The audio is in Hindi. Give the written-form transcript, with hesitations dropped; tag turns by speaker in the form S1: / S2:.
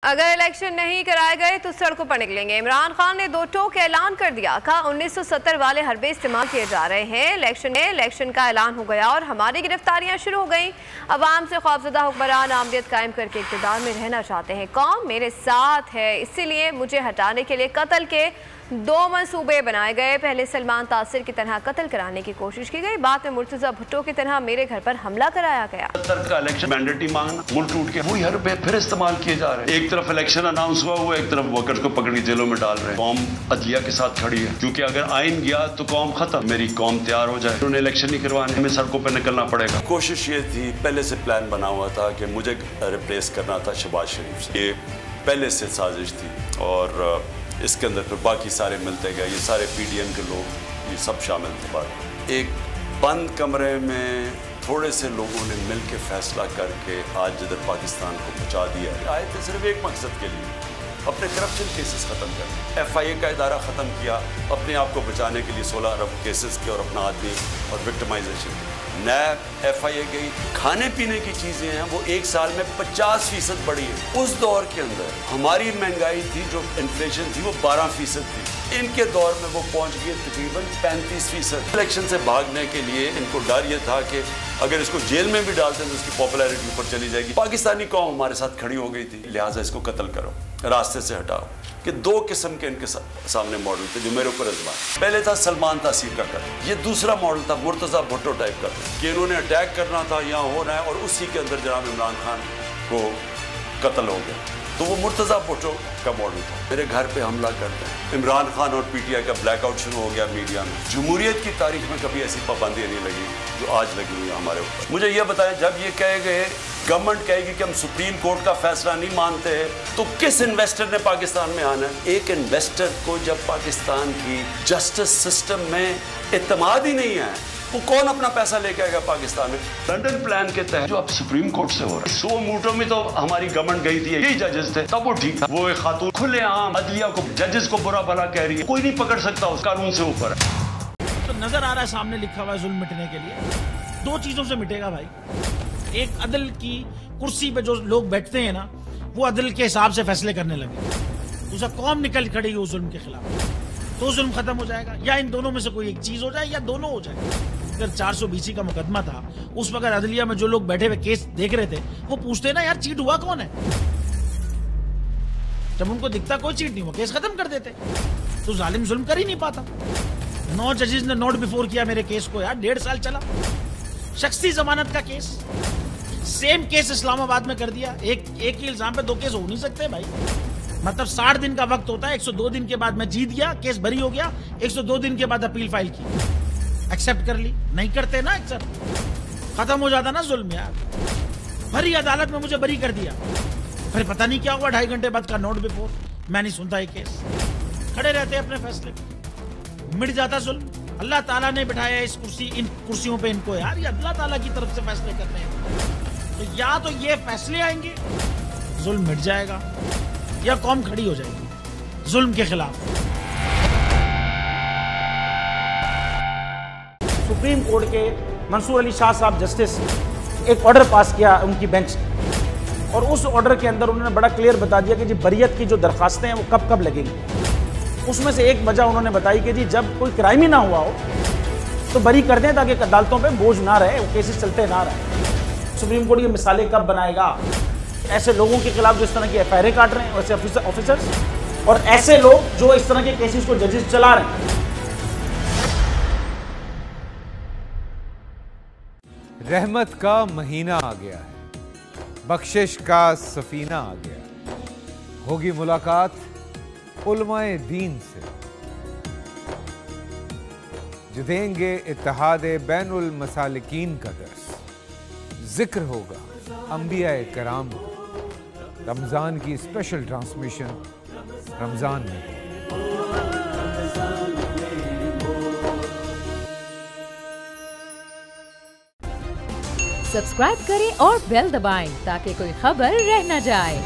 S1: अगर इलेक्शन नहीं कराए गए तो सड़कों पर निकलेंगे। इमरान खान ने दो टोक ऐलान कर दिया, कहा 1970 वाले हरबे इस्तेमाल किए जा रहे हैं। इलेक्शन का ऐलान हो गया और हमारी गिरफ्तारियां शुरू हो गई। अवाम से खौफजदा हुक्मरान आमदियत कायम करके इक़्तिदार में रहना चाहते हैं। कौम मेरे साथ है, इसीलिए मुझे हटाने के लिए कत्ल के दो मंसूबे बनाए गए। पहले सलमान तासिर की तरह कत्ल कराने की कोशिश की गई, बाद में मुर्तज़ा भुट्टो की तरह मेरे घर पर हमला कराया गया।
S2: का इलेक्शन मैंडेटरी मांगना, मुल्क टूट के वही हर फिर इस्तेमाल किए जा रहे हैं। एक तरफ इलेक्शन अनाउंस हुआ, एक तरफ वर्कर्स को पकड़ के जेलों में डाल रहे हैं। कौम अदलिया के साथ खड़ी है, क्योंकि अगर आइन गया तो कौम खत्म। मेरी कौम तैयार हो जाए, उन्हें इलेक्शन नहीं करवाने, हमें सड़कों पर निकलना पड़ेगा।
S3: कोशिश ये थी, पहले से प्लान बना हुआ था कि मुझे रिप्लेस करना था शहबाज शरीफ से। ये पहले से साजिश थी और इसके अंदर फिर बाकी सारे मिलते गए। ये सारे PDM के लोग, ये सब शामिल थे। बात एक बंद कमरे में थोड़े से लोगों ने मिल के फैसला करके आज जिधर पाकिस्तान को पहुँचा दिया। आए थे सिर्फ एक मकसद के लिए, अपने करप्शन केसेस ख़त्म कर, FIA का इदारा ख़त्म किया, अपने आप को बचाने के लिए 16 अरब केसेस के और अपना आदमी और विक्टिमाइजेशन। नैब FIA गई, खाने पीने की चीज़ें हैं वो एक साल में 50% बढ़ी है। उस दौर के अंदर हमारी महंगाई थी, जो इन्फ्लेशन थी वो 12% थी। इनके दौर में वो पहुंच गई तकरीबन 35%। इलेक्शन से भागने के लिए इनको डर ये था कि अगर इसको जेल में भी डालते हैं तो उसकी पॉपुलैरिटी ऊपर चली जाएगी। पाकिस्तानी कौम हमारे साथ खड़ी हो गई थी, लिहाजा इसको कत्ल करो, रास्ते से हटाओ। कि दो किस्म के इनके सामने मॉडल थे जो मेरे ऊपर आजमाए। पहले था सलमान तासीर का कत्ल, ये दूसरा मॉडल था मुर्तज़ा भुट्टो टाइप का, कि इन्होंने अटैक करना था, यहाँ होना है, और उसी के अंदर जनाब इमरान खान को कत्ल हो गया। तो वो मुर्तज़ा भुट्टो का मॉडल था। मेरे घर पे हमला करते हैं। इमरान खान और PTI का ब्लैकआउट शुरू हो गया मीडिया में। जमहूरियत की तारीख में कभी ऐसी पाबंदी नहीं लगी जो आज लगी हुई है हमारे ऊपर। मुझे ये बताएं, जब ये कहे गए, गवर्नमेंट कहेगी कि हम सुप्रीम कोर्ट का फैसला नहीं मानते हैं, तो किस इन्वेस्टर ने पाकिस्तान में आना है? एक इन्वेस्टर को जब पाकिस्तान की जस्टिस सिस्टम में एतमाद ही नहीं है, वो कौन अपना पैसा लेके आएगा पाकिस्तान में? लंदन प्लान के तहत जो अब सुप्रीम कोर्ट से हो रहा है, 100 मूटों में तो हमारी गवर्नमेंट गई थी, यही जजेस थे, तब वो ठीक था। वो एक खातून खुलेआम अदलिया को, जजेस को बुरा भला कह रही है, कोई नहीं पकड़ सकता, उस कानून से ऊपर है।
S4: तो नजर आ रहा है सामने लिखा हुआ है जुल्म मिटने के लिए दो चीजों से मिटेगा भाई। एक, अदल की कुर्सी पे जो लोग बैठते हैं ना, वो अदल के हिसाब से फैसले करने लगे। दूसरा, कौम निकल खड़ेगी उस जुल्म के खिलाफ, तो जुल्म खत्म हो जाएगा। या इन दोनों में से कोई एक चीज हो जाए या दोनों हो जाए। अगर 420 का मुकदमा था, उस वक्त अदलिया में जो लोग बैठे हुए केस देख रहे थे, वो पूछते ना यार चीट हुआ कौन है। जब उनको दिखता कोई चीट नहीं हुआ, केस खत्म कर देते। तो जालिम जुल्म कर ही नहीं पाता। 9 जजेस ने नोट बिफोर किया मेरे केस को यार, 1.5 साल चला। शख्सी जमानत का केस, सेम केस इस्लामाबाद में कर दिया। एक ही इल्जाम पे 2 केस हो नहीं सकते भाई। मतलब 60 दिन का वक्त होता है, 102 दिन के बाद मैं जीत गया, केस बरी हो गया, 102 दिन के बाद अपील फाइल की, एक्सेप्ट कर ली। नहीं करते ना एक्सेप्ट, खत्म हो जाता ना जुल्म यार। भरी अदालत में मुझे बरी कर दिया, फिर पता नहीं क्या हुआ, 2.5 घंटे बाद का नोट बिफोर, मैं नहीं सुनता ये केस। खड़े रहते अपने फैसले पे, मिट जाता जुल्म। अल्लाह ताला ने बिठाया इन कुर्सियों पे इनको यार, ये अल्लाह ताला की तरफ से फैसले करने हैं। तो या तो ये फैसले आएंगे, जुल्म मिट जाएगा, या कौम खड़ी हो जाएगी जुल्म के खिलाफ। सुप्रीम कोर्ट के मंसूर अली शाह साहब जस्टिस एक ऑर्डर पास किया उनकी बेंच ने, और उस ऑर्डर के अंदर उन्होंने बड़ा क्लियर बता दिया कि जी बरियत की जो दरखास्तें हैं वो कब कब लगेंगी। उसमें से एक वजह उन्होंने बताई कि जी जब कोई क्राइम ही ना हुआ हो तो बरी कर दें, ताकि अदालतों पे बोझ ना रहे, वो केसेस चलते ना रहे। सुप्रीम कोर्ट ये मिसालें कब बनाएगा? ऐसे लोगों के खिलाफ जो इस तरह की FIA काट रहे हैं, वैसे ऑफिसर्स, और ऐसे लोग जो इस तरह के केसेस को जजेस चला रहे हैं।
S5: रहमत का महीना आ गया है, बख्शिश का सफीना आ गया, होगी मुलाकात उलमाए दीन से, जो देंगे इत्तेहादे बैनुल मसालिकीन का दर्स। जिक्र होगा अंबियाए कराम, रमजान की स्पेशल ट्रांसमिशन रमजान में।
S6: सब्सक्राइब करें और बेल दबाएं ताकि कोई खबर रह न जाए।